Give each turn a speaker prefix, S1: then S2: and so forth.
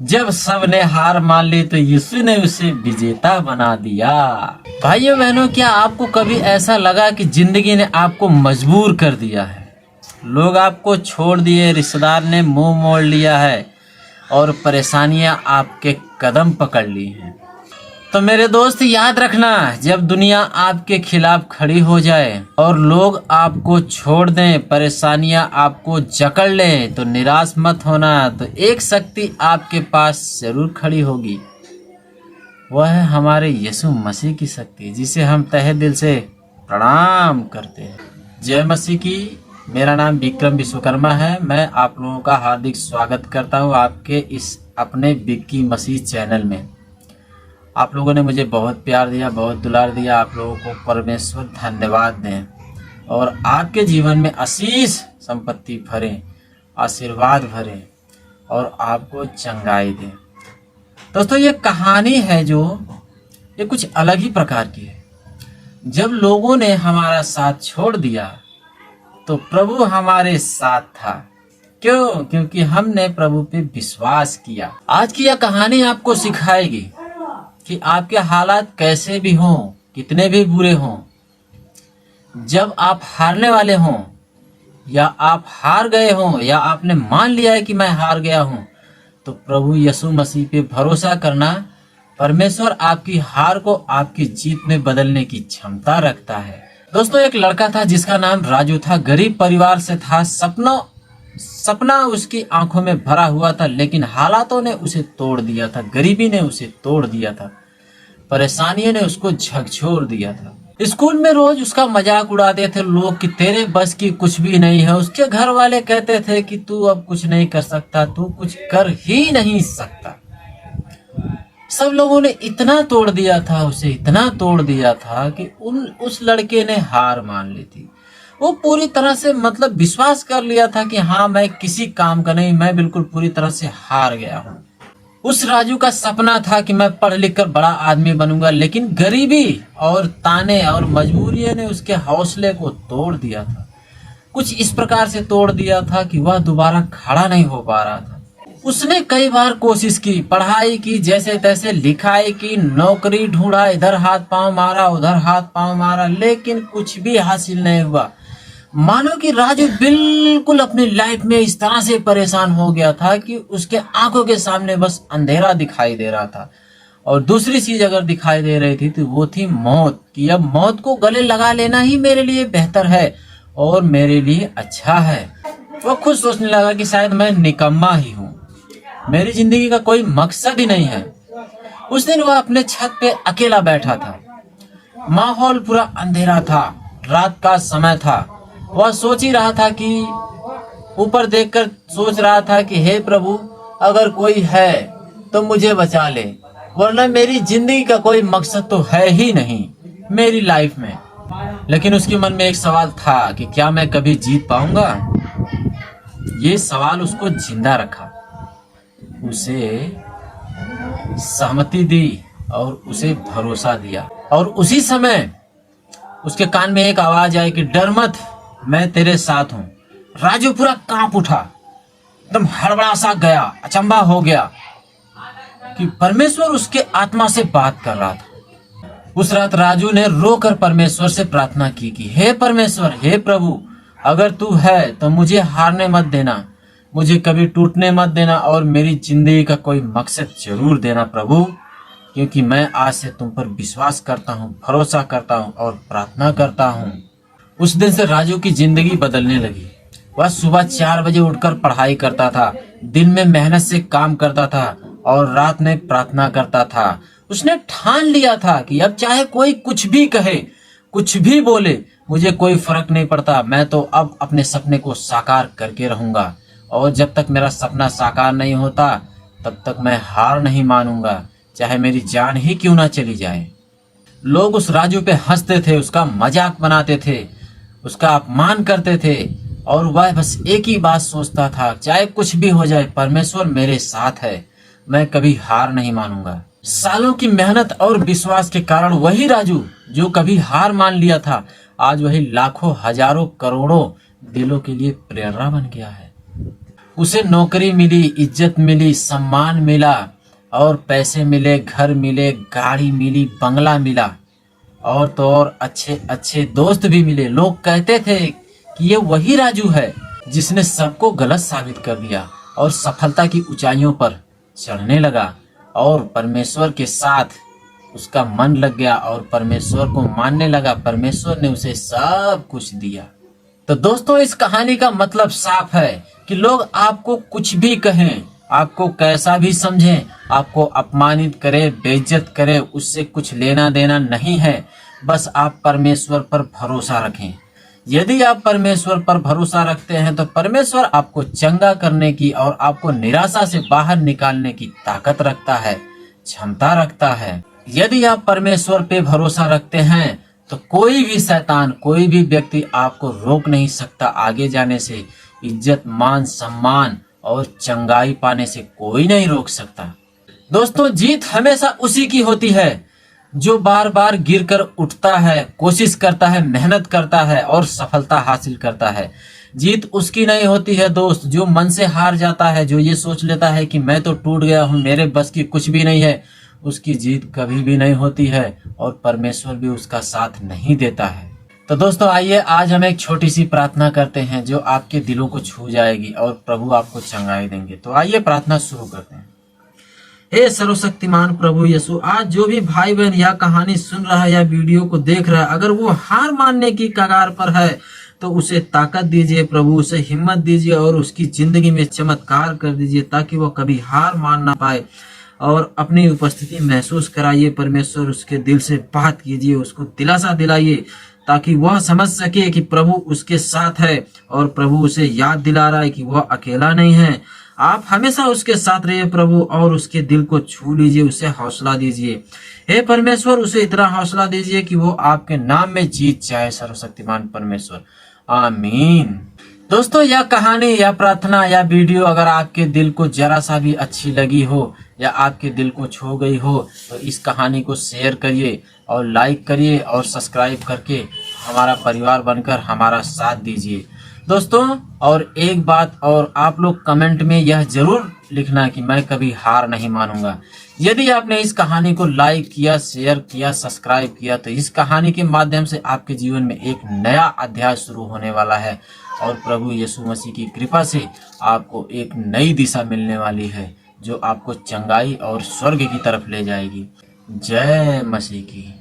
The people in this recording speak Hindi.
S1: जब सबने हार मान ली तो यीशु ने उसे विजेता बना दिया। भाइयों बहनों, क्या आपको कभी ऐसा लगा कि जिंदगी ने आपको मजबूर कर दिया है? लोग आपको छोड़ दिए, रिश्तेदार ने मुंह मोड़ लिया है और परेशानियां आपके कदम पकड़ ली हैं। तो मेरे दोस्त याद रखना, जब दुनिया आपके खिलाफ खड़ी हो जाए और लोग आपको छोड़ दें, परेशानियां आपको जकड़ लें, तो निराश मत होना। तो एक शक्ति आपके पास जरूर खड़ी होगी, वह है हमारे यीशु मसीह की शक्ति, जिसे हम तहे दिल से प्रणाम करते हैं। जय मसीह की। मेरा नाम विक्रम विश्वकर्मा है। मैं आप लोगों का हार्दिक स्वागत करता हूं आपके इस अपने विक्की मसीह चैनल में। आप लोगों ने मुझे बहुत प्यार दिया, बहुत दुलार दिया। आप लोगों को परमेश्वर धन्यवाद दें और आपके जीवन में आशीष संपत्ति भरें, आशीर्वाद भरें और आपको चंगाई दें। दोस्तों, ये कहानी है जो ये कुछ अलग ही प्रकार की है। जब लोगों ने हमारा साथ छोड़ दिया तो प्रभु हमारे साथ था। क्यों? क्योंकि हमने प्रभु पे विश्वास किया। आज की यह कहानी आपको सिखाएगी कि आपके हालात कैसे भी हों, कितने भी बुरे हों, जब आप हारने वाले हों या आप हार गए हों या आपने मान लिया है कि मैं हार गया हूं, तो प्रभु यीशु मसीह पे भरोसा करना। परमेश्वर आपकी हार को आपकी जीत में बदलने की क्षमता रखता है। दोस्तों, एक लड़का था जिसका नाम राजू था। गरीब परिवार से था। सपना उसकी आंखों में भरा हुआ था, लेकिन हालातों ने उसे तोड़ दिया था। गरीबी ने उसे तोड़ दिया था। परेशानियों ने उसको झकझोर दिया था। स्कूल में रोज उसका मजाक उड़ाते थे लोग कि तेरे बस की कुछ भी नहीं है। उसके घर वाले कहते थे कि तू अब कुछ नहीं कर सकता, तू कुछ कर ही नहीं सकता। सब लोगों ने इतना तोड़ दिया था उसे, इतना तोड़ दिया था कि उस लड़के ने हार मान ली थी। वो पूरी तरह से विश्वास कर लिया था कि हाँ, मैं किसी काम का नहीं, मैं बिल्कुल पूरी तरह से हार गया हूँ। उस राजू का सपना था कि मैं पढ़ लिख कर बड़ा आदमी बनूंगा, लेकिन गरीबी और ताने और मजबूरियों ने उसके हौसले को तोड़ दिया था। कुछ इस प्रकार से तोड़ दिया था कि वह दोबारा खड़ा नहीं हो पा रहा था। उसने कई बार कोशिश की, पढ़ाई की, जैसे तैसे लिखाई की, नौकरी ढूंढा, इधर हाथ पांव मारा, उधर हाथ पांव मारा, लेकिन कुछ भी हासिल नहीं हुआ। मानो कि राजू बिल्कुल अपनी लाइफ में इस तरह से परेशान हो गया था कि उसके आंखों के सामने बस अंधेरा दिखाई दे रहा था। और दूसरी चीज अगर दिखाई दे रही थी तो वो थी मौत, कि अब मौत को गले लगा लेना ही मेरे लिए बेहतर है और मेरे लिए अच्छा है। वो खुद सोचने लगा कि शायद मैं निकम्मा ही हूँ, मेरी जिंदगी का कोई मकसद ही नहीं है। उस दिन वह अपने छत पे अकेला बैठा था। माहौल पूरा अंधेरा था, रात का समय था। वह सोच ही रहा था कि ऊपर देखकर सोच रहा था कि हे प्रभु, अगर कोई है तो मुझे बचा ले, वरना मेरी जिंदगी का कोई मकसद तो है ही नहीं मेरी लाइफ में। लेकिन उसके मन में एक सवाल था कि क्या मैं कभी जीत पाऊंगा? ये सवाल उसको जिंदा रखा, उसे सहमति दी और उसे भरोसा दिया। और उसी समय उसके कान में एक आवाज आई कि डर मत, मैं तेरे साथ हूं। राजू पूरा कांप उठा, एकदम हड़बड़ा सा गया, अचंभा हो गया कि परमेश्वर उसके आत्मा से बात कर रहा था। उस रात राजू ने रोकर परमेश्वर से प्रार्थना की कि हे परमेश्वर, हे प्रभु, अगर तू है तो मुझे हारने मत देना, मुझे कभी टूटने मत देना और मेरी जिंदगी का कोई मकसद जरूर देना प्रभु, क्योंकि मैं आज से तुम पर विश्वास करता हूँ, भरोसा करता हूँ और प्रार्थना करता हूँ। उस दिन से राजू की जिंदगी बदलने लगी। वह सुबह 4 बजे उठकर पढ़ाई करता था, दिन में मेहनत से काम करता था और रात में प्रार्थना करता था। उसने ठान लिया था कि अब चाहे कोई कुछ भी कहे, कुछ भी बोले, मुझे कोई फर्क नहीं पड़ता, मैं तो अब अपने सपने को साकार करके रहूंगा और जब तक मेरा सपना साकार नहीं होता तब तक मैं हार नहीं मानूंगा, चाहे मेरी जान ही क्यों ना चली जाए। लोग उस राजू पे हंसते थे, उसका मजाक बनाते थे, उसका अपमान करते थे और वह बस एक ही बात सोचता था, चाहे कुछ भी हो जाए, परमेश्वर मेरे साथ है, मैं कभी हार नहीं मानूंगा। सालों की मेहनत और विश्वास के कारण वही राजू जो कभी हार मान लिया था, आज वही लाखों, हजारों, करोड़ों दिलों के लिए प्रेरणा बन गया है। उसे नौकरी मिली, इज्जत मिली, सम्मान मिला और पैसे मिले, घर मिले, गाड़ी मिली, बंगला मिला और तो और अच्छे अच्छे दोस्त भी मिले। लोग कहते थे कि ये वही राजू है जिसने सबको गलत साबित कर दिया और सफलता की ऊंचाइयों पर चढ़ने लगा और परमेश्वर के साथ उसका मन लग गया और परमेश्वर को मानने लगा। परमेश्वर ने उसे सब कुछ दिया। तो दोस्तों, इस कहानी का मतलब साफ है कि लोग आपको कुछ भी कहें, आपको कैसा भी समझें, आपको अपमानित करें, बेइज्जत करें, उससे कुछ लेना देना नहीं है। बस आप परमेश्वर पर भरोसा रखें। यदि आप परमेश्वर पर भरोसा रखते हैं तो परमेश्वर आपको चंगा करने की और आपको निराशा से बाहर निकालने की ताकत रखता है, क्षमता रखता है। यदि आप परमेश्वर पे भरोसा रखते हैं तो कोई भी शैतान, कोई भी व्यक्ति आपको रोक नहीं सकता आगे जाने से। इज्जत, मान, सम्मान और चंगाई पाने से कोई नहीं रोक सकता। दोस्तों, जीत हमेशा उसी की होती है जो बार बार गिरकर उठता है, कोशिश करता है, मेहनत करता है और सफलता हासिल करता है। जीत उसकी नहीं होती है दोस्त जो मन से हार जाता है, जो ये सोच लेता है कि मैं तो टूट गया हूँ, मेरे बस की कुछ भी नहीं है। उसकी जीत कभी भी नहीं होती है और परमेश्वर भी उसका साथ नहीं देता है। तो दोस्तों, आइए आज हम एक छोटी सी प्रार्थना करते हैं जो आपके दिलों को छू जाएगी और प्रभु आपको चंगाई देंगे। तो आइए प्रार्थना शुरू करते हैं। हे सर्वशक्तिमान प्रभु यीशु, आज जो भी भाई बहन यह कहानी सुन रहा है या वीडियो को देख रहा है, अगर वो हार मानने की कगार पर है तो उसे ताकत दीजिए प्रभु, उसे हिम्मत दीजिए और उसकी जिंदगी में चमत्कार कर दीजिए ताकि वो कभी हार मान ना पाए और अपनी उपस्थिति महसूस कराइए। परमेश्वर, उसके दिल से बात कीजिए, उसको दिलासा दिलाइए ताकि वह समझ सके कि प्रभु उसके साथ है और प्रभु उसे याद दिला रहा है कि वह अकेला नहीं है। आप हमेशा उसके साथ रहिए प्रभु और उसके दिल को छू लीजिए, उसे हौसला दीजिए। हे परमेश्वर, उसे इतना हौसला दीजिए कि वो आपके नाम में जीत जाए। सर्वशक्तिमान परमेश्वर, आमीन। दोस्तों, यह कहानी या प्रार्थना या वीडियो अगर आपके दिल को जरा सा भी अच्छी लगी हो या आपके दिल को छू गई हो तो इस कहानी को शेयर करिए और लाइक करिए और सब्सक्राइब करके हमारा परिवार बनकर हमारा साथ दीजिए। दोस्तों, और एक बात और, आप लोग कमेंट में यह जरूर लिखना कि मैं कभी हार नहीं मानूंगा। यदि आपने इस कहानी को लाइक किया, शेयर किया, सब्सक्राइब किया तो इस कहानी के माध्यम से आपके जीवन में एक नया अध्याय शुरू होने वाला है और प्रभु यीशु मसीह की कृपा से आपको एक नई दिशा मिलने वाली है जो आपको चंगाई और स्वर्ग की तरफ ले जाएगी। जय मसीह की।